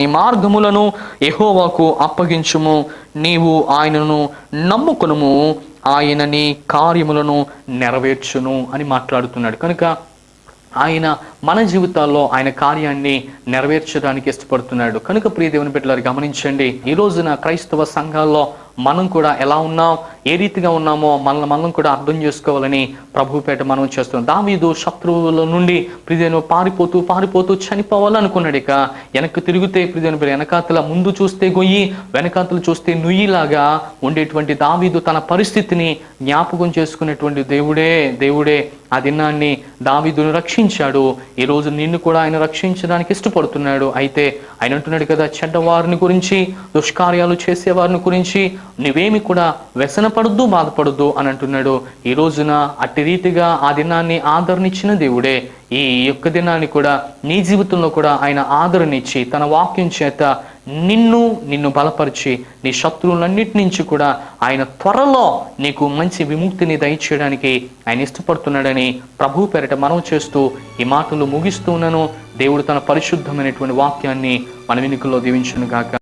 నీ మార్గములను యెహోవాకు అప్పగించుము, నీవు ఆయనను నమ్ముకొనుము, ఆయన నీ కార్యములను నెరవేర్చును అని మాట్లాడుతున్నాడు. కనుక ఆయన మన జీవితాల్లో ఆయన కార్యాన్ని నెరవేర్చడానికి ఇష్టపడుతున్నాడు. కనుక ప్రియ దేవుని బిడ్డలారు గమనించండి, ఈ రోజున క్రైస్తవ సంఘాల్లో మనం కూడా ఎలా ఉన్నాం, ఏ రీతిగా ఉన్నామో మనం కూడా అర్థం చేసుకోవాలని ప్రభుపేట మనం చేస్తున్నాం. దావీదు శత్రువుల నుండి ప్రియను పారిపోతూ చనిపోవాలనుకున్నాడు. ఇక వెనక్కి తిరిగితే ప్రియను వెనకాతల ముందు చూస్తే గొయ్యి, వెనకాతలు చూస్తే నుయ్యిలాగా ఉండేటువంటి దావీదు తన పరిస్థితిని జ్ఞాపకం చేసుకునేటువంటి దేవుడే ఆ దినాన్ని దావీదును రక్షించాడు. ఈ రోజు నిన్ను కూడా ఆయన రక్షించడానికి ఇష్టపడుతున్నాడు. అయితే ఆయన అంటున్నాడు కదా, చెడ్డవారిని గురించి, దుష్కార్యాలు చేసేవారిని గురించి నువ్వేమి కూడా వ్యసనపడద్దు, బాధపడద్దు అని అంటున్నాడు. ఈ రోజున అట్టి రీతిగా ఆ దినాన్ని ఆదరణిచ్చిన దేవుడే ఈ యొక్క దినాన్ని కూడా నీ జీవితంలో కూడా ఆయన ఆదరణిచ్చి తన వాక్యం చేత నిన్ను బలపరిచి నీ శత్రువులన్నిటి నుంచి కూడా ఆయన త్వరలో నీకు మంచి విముక్తిని దయచేయడానికి ఆయన ఇష్టపడుతున్నాడని ప్రభు పేరిట మనవి చేస్తూ ఈ మాటలు ముగిస్తూ ఉన్నాను. దేవుడు తన పరిశుద్ధమైనటువంటి వాక్యాన్ని మన వెనుకలో దీవించును గాక.